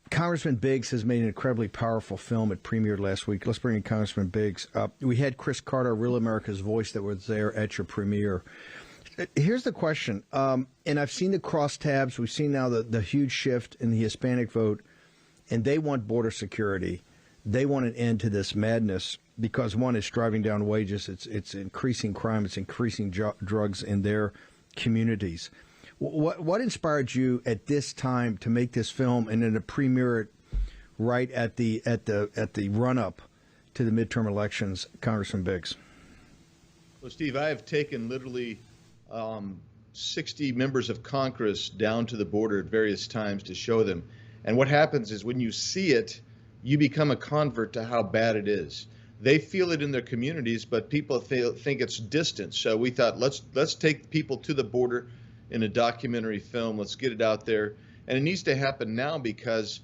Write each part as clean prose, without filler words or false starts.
Congressman Biggs has made an incredibly powerful film. It premiered last week. Let's bring in Congressman Biggs. We had Chris Carter, Real America's Voice, that was there at your premiere. Here's the question, and I've seen the crosstabs. We've seen now the huge shift in the Hispanic vote, and they want border security. They want an end to this madness because, one, it's driving down wages. It's increasing crime. It's increasing drugs in their communities. What inspired you at this time to make this film and then to premiere it right at the run up to the midterm elections, Congressman Biggs? Well, Steve, I have taken literally 60 members of Congress down to the border at various times to show them. And what happens is when you see it, you become a convert to how bad it is. They feel it in their communities, but people think it's distant. So we thought, let's take people to the border in a documentary film. Let's get it out there. And it needs to happen now because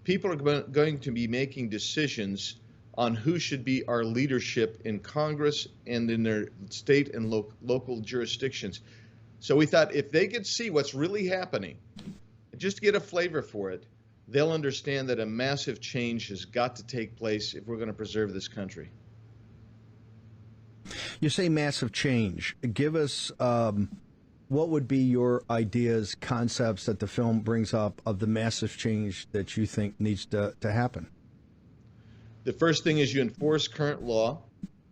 people are going to be making decisions on who should be our leadership in Congress and in their state and local jurisdictions. So we thought if they could see what's really happening, just get a flavor for it, they'll understand that a massive change has got to take place if we're going to preserve this country. You say massive change. Give us what would be your ideas, concepts that the film brings up of the massive change that you think needs to happen? The first thing is you enforce current law.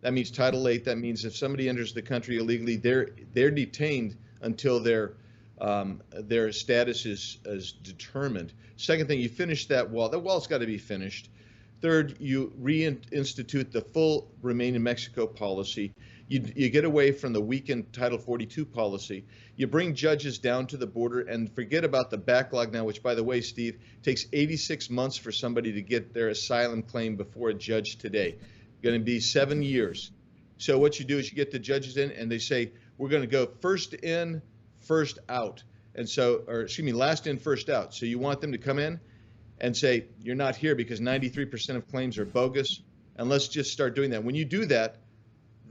That means Title 8. That means if somebody enters the country illegally, they're detained until their status is determined. Second thing, you finish that wall. That wall's got to be finished. Third, you reinstitute the full Remain in Mexico policy. You get away from the weakened Title 42 policy. You bring judges down to the border and forget about the backlog now, which, by the way, Steve, takes 86 months for somebody to get their asylum claim before a judge today. Going to be 7 years. So what you do is you get the judges in and they say, we're going to go first in, first out. And so, or excuse me, last in, first out. So you want them to come in and say, you're not here because 93% of claims are bogus. And let's just start doing that. When you do that,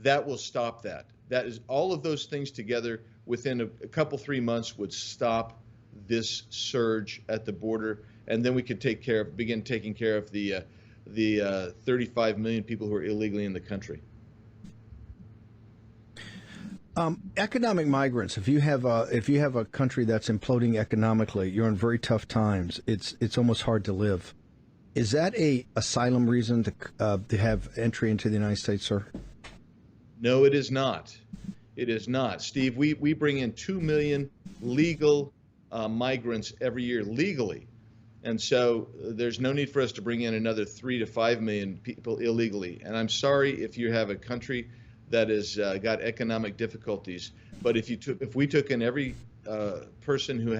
that will stop that. That is, all of those things together within a couple, 3 months would stop this surge at the border. And then we could begin taking care of the 35 million people who are illegally in the country. Economic migrants. If you have a country that's imploding economically, you're in very tough times. It's almost hard to live. Is that a asylum reason to have entry into the United States, sir? No, it is not. It is not, Steve. We bring in 2 million legal migrants every year legally, and so there's no need for us to bring in another 3 to 5 million people illegally. And I'm sorry if you have a country that has got economic difficulties. But if we took in every person who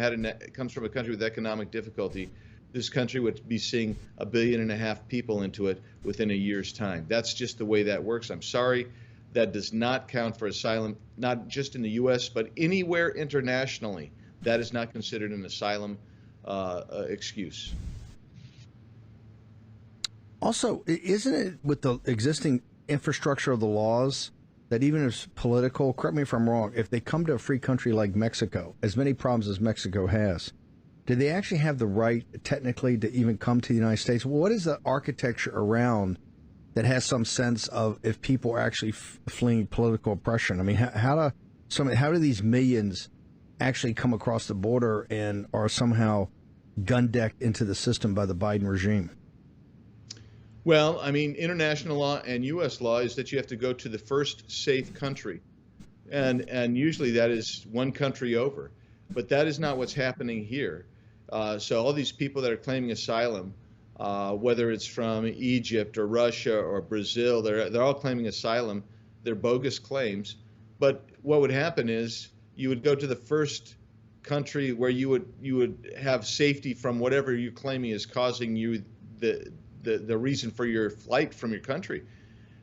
comes from a country with economic difficulty, this country would be seeing 1.5 billion people into it within a year's time. That's just the way that works. I'm sorry. That does not count for asylum, not just in the U.S., but anywhere internationally. That is not considered an asylum excuse. Also, isn't it with the existing infrastructure of the laws that even if it's political, correct me if I'm wrong, if they come to a free country like Mexico, as many problems as Mexico has, do they actually have the right technically to even come to the United States? What is the architecture around that has some sense of if people are actually fleeing political oppression? I mean, how do these millions actually come across the border and are somehow gun-decked into the system by the Biden regime? Well, I mean, international law and U.S. law is that you have to go to the first safe country. And usually that is one country over. But that is not what's happening here. So all these people that are claiming asylum, whether it's from Egypt or Russia or Brazil, they're all claiming asylum. They're bogus claims. But what would happen is you would go to the first country where you would have safety from whatever you're claiming is causing you the reason for your flight from your country.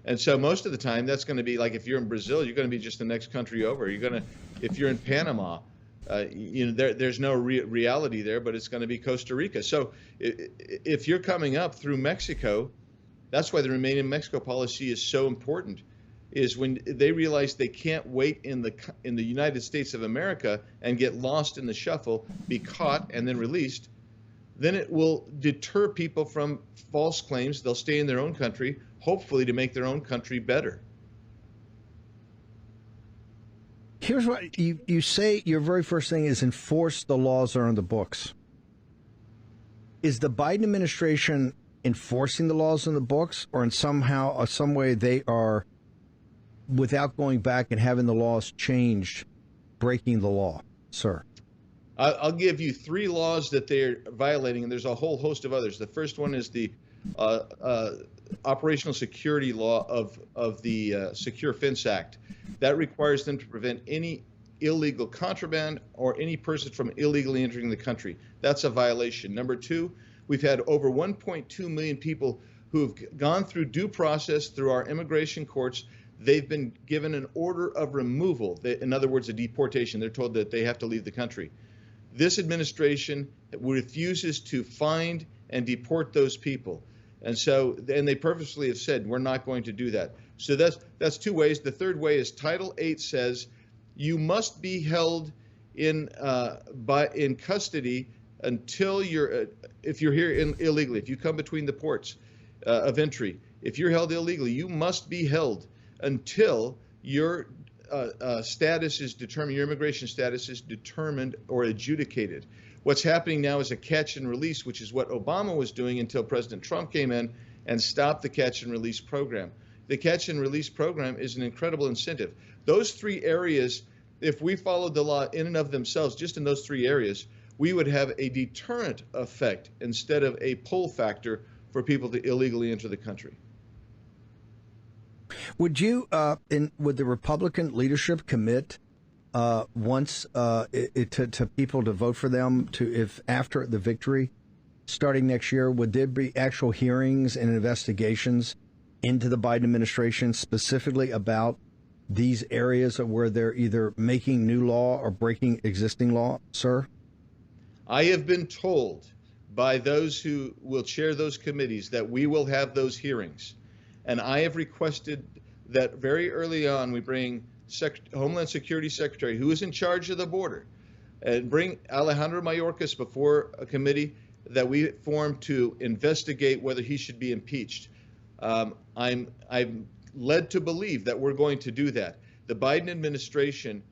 And so most of the time that's going to be like if you're in Brazil, you're going to be just the next country over. If you're in Panama, there's no reality there, but it's going to be Costa Rica. So if you're coming up through Mexico, that's why the Remain in Mexico policy is so important, is when they realize they can't wait in the United States of America and get lost in the shuffle, be caught and then released. then it will deter people from false claims. They'll stay in their own country, hopefully to make their own country better. Here's what you say. Your very first thing is enforce the laws that are on the books. Is the Biden administration enforcing the laws in the books, or in somehow or some way they are, without going back and having the laws changed, breaking the law, sir? I'll give you 3 laws that they're violating, and there's a whole host of others. The first one is the operational security law of the Secure Fence Act. That requires them to prevent any illegal contraband or any person from illegally entering the country. That's a violation. Number 2, we've had over 1.2 million people who have gone through due process through our immigration courts. They've been given an order of removal. In other words, a deportation. They're told that they have to leave the country. This administration refuses to find and deport those people. And they purposely have said, we're not going to do that. So that's 2 ways. The third way is Title 8 says you must be held in custody until if you're here illegally. If you come between the ports of entry, if you're held illegally, you must be held until your status is determined, your immigration status is determined or adjudicated. What's happening now is a catch and release, which is what Obama was doing until President Trump came in and stopped the catch and release program. The catch and release program is an incredible incentive. Those 3 areas, if we followed the law in and of themselves, just in those 3 areas, we would have a deterrent effect instead of a pull factor for people to illegally enter the country. Would you, would the Republican leadership commit once to people to vote for them if after the victory, starting next year, would there be actual hearings and investigations into the Biden administration specifically about these areas where they're either making new law or breaking existing law, sir? I have been told by those who will chair those committees that we will have those hearings. And I have requested that very early on we bring Homeland Security Secretary, who is in charge of the border, and bring Alejandro Mayorkas before a committee that we formed to investigate whether he should be impeached. I'm led to believe that we're going to do that. The Biden administration,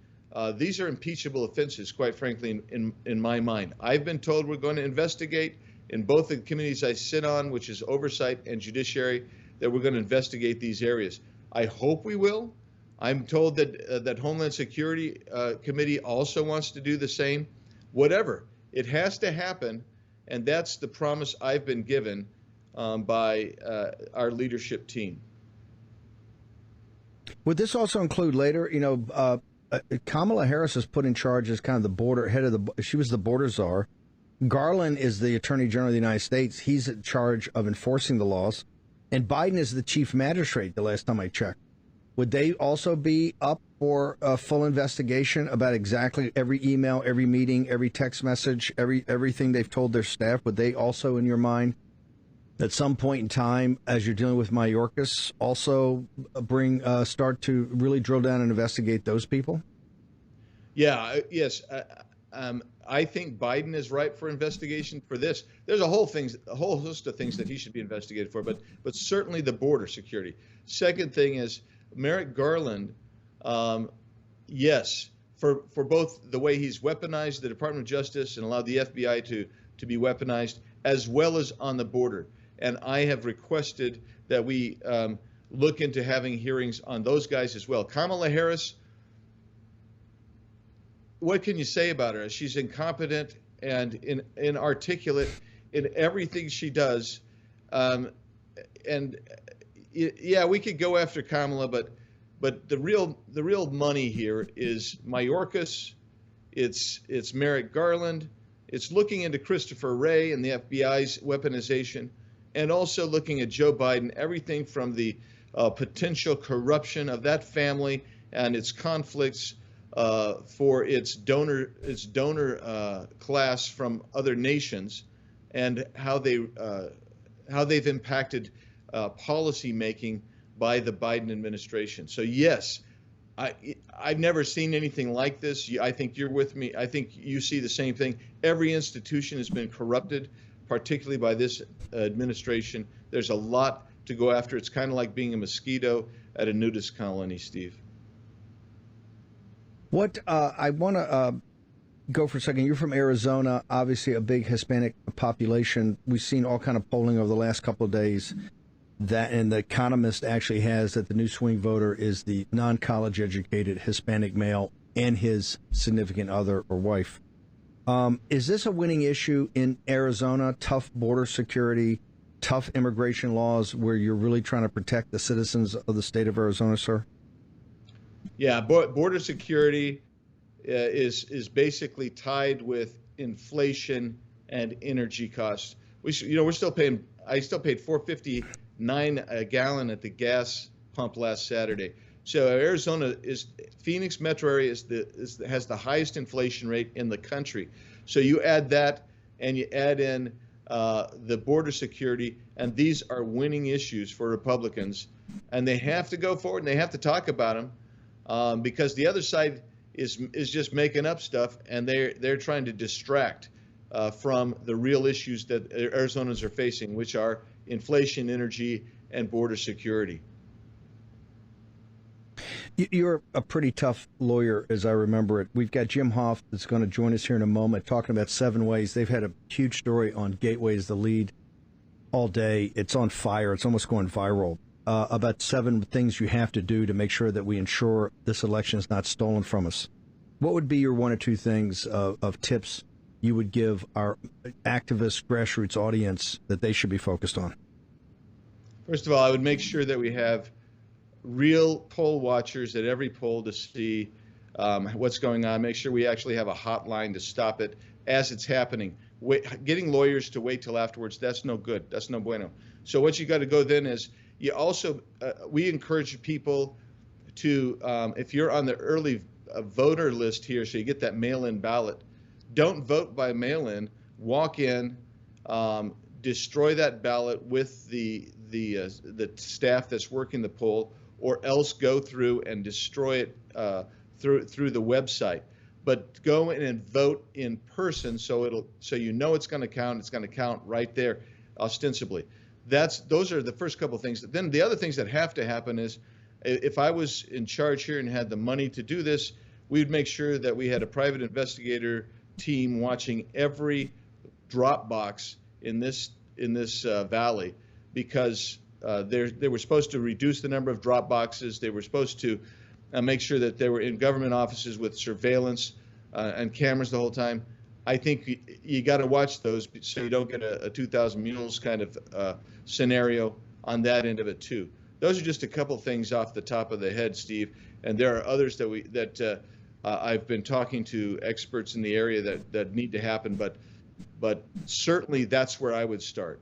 these are impeachable offenses, quite frankly, in my mind. I've been told we're going to investigate in both the committees I sit on, which is Oversight and Judiciary, that we're going to investigate these areas. I hope we will. I'm told that Homeland Security Committee also wants to do the same. Whatever, it has to happen, and that's the promise I've been given by our leadership team. Would this also include later, Kamala Harris is put in charge as kind of the border she was the border czar. Garland is the Attorney General of the United States. He's in charge of enforcing the laws. And Biden is the chief magistrate the last time I checked. Would they also be up for a full investigation about exactly every email, every meeting, every text message, everything they've told their staff? Would they also, in your mind, at some point in time, as you're dealing with Mayorkas, also start to really drill down and investigate those people? Yeah, yes. I think Biden is ripe for investigation for this. There's a whole host of things that he should be investigated for, but certainly the border security. Second thing is Merrick Garland. Yes, for both the way he's weaponized the Department of Justice and allowed the FBI to be weaponized, as well as on the border. And I have requested that we look into having hearings on those guys as well. Kamala Harris, what can you say about her? She's incompetent and inarticulate in everything she does. Yeah, we could go after Kamala, but the real money here is Mayorkas. It's Merrick Garland. It's looking into Christopher Wray and the FBI's weaponization, and also looking at Joe Biden. Everything from the potential corruption of that family and its conflicts for its donor class from other nations, and how they've impacted policy making by the Biden administration. So yes, I've never seen anything like this. I think you're with me. I think you see the same thing. Every institution has been corrupted particularly by this administration. There's a lot to go after. It's kind of like being a mosquito at a nudist colony, Steve. What I want to go for a second. You're from Arizona, obviously a big Hispanic population. We've seen all kind of polling over the last couple of days that, and The Economist actually has that the new swing voter is the non-college educated Hispanic male and his significant other or wife. Is this a winning issue in Arizona? Tough border security, tough immigration laws, where you're really trying to protect the citizens of the state of Arizona, sir? Yeah, border security is basically tied with inflation and energy costs. We're still paying. I still paid $4.59 a gallon at the gas pump last Saturday. So Arizona Phoenix metro area has the highest inflation rate in the country. So you add that, and you add in the border security, and these are winning issues for Republicans, and they have to go forward and they have to talk about them because the other side is just making up stuff, and they're trying to distract from the real issues that Arizonans are facing, which are inflation, energy, and border security. You're a pretty tough lawyer, as I remember it. We've got Jim Hoff that's going to join us here in a moment, talking about 7 ways. They've had a huge story on Gateway as the lead all day. It's on fire. It's almost going viral. About 7 things you have to do to make sure that we ensure this election is not stolen from us. What would be your 1 or 2 things of tips you would give our activist grassroots audience that they should be focused on? First of all, I would make sure that we have real poll watchers at every poll to see what's going on. Make sure we actually have a hotline to stop it as it's happening. Getting lawyers to wait till afterwards, that's no good. That's no bueno. So what you got to go then is you also, we encourage people to, if you're on the early voter list here, so you get that mail-in ballot, don't vote by mail-in. Walk in, destroy that ballot with the staff that's working the poll, or else go through and destroy it through the website. But go in and vote in person, so you know it's going to count. It's going to count right there, ostensibly. Those are the first couple of things. Then the other things that have to happen is, if I was in charge here and had the money to do this, we would make sure that we had a private investigator team watching every drop box in this valley, because they were supposed to reduce the number of drop boxes. They were supposed to make sure that they were in government offices with surveillance and cameras the whole time. I think you got to watch those so you don't get a 2,000 mules kind of scenario on that end of it too. Those are just a couple things off the top of the head, Steve. And there are others that I've been talking to experts in the area that need to happen, but certainly that's where I would start.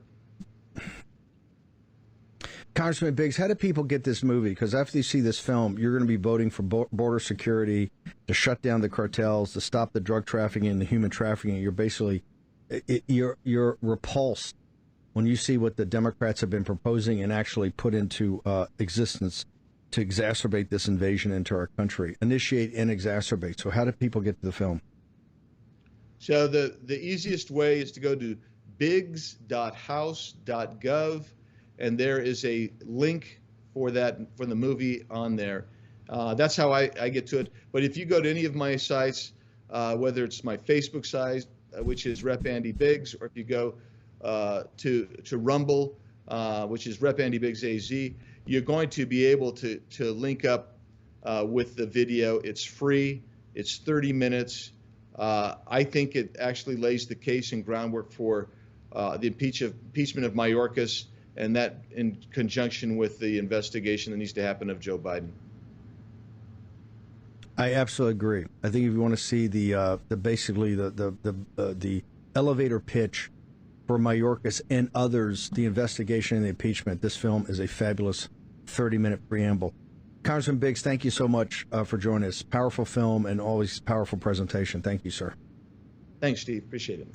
Congressman Biggs, how do people get this movie? Because after you see this film, you're going to be voting for border security, to shut down the cartels, to stop the drug trafficking and the human trafficking. You're basically, you're repulsed when you see what the Democrats have been proposing and actually put into existence to exacerbate this invasion into our country, initiate and exacerbate. So how do people get to the film? So the easiest way is to go to biggs.house.gov, and there is a link for the movie on there. That's how I get to it. But if you go to any of my sites, whether it's my Facebook site, which is Rep. Andy Biggs, or if you go to Rumble, which is Rep. Andy Biggs AZ, you're going to be able to link up with the video. It's free. It's 30 minutes. I think it actually lays the case and groundwork for the impeachment of Mayorkas, and that in conjunction with the investigation that needs to happen of Joe Biden. I absolutely agree. I think if you want to see the elevator pitch for Mayorkas and others, the investigation and the impeachment, this film is a fabulous 30-minute preamble. Congressman Biggs, thank you so much for joining us. Powerful film and always powerful presentation. Thank you, sir. Thanks, Steve. Appreciate it.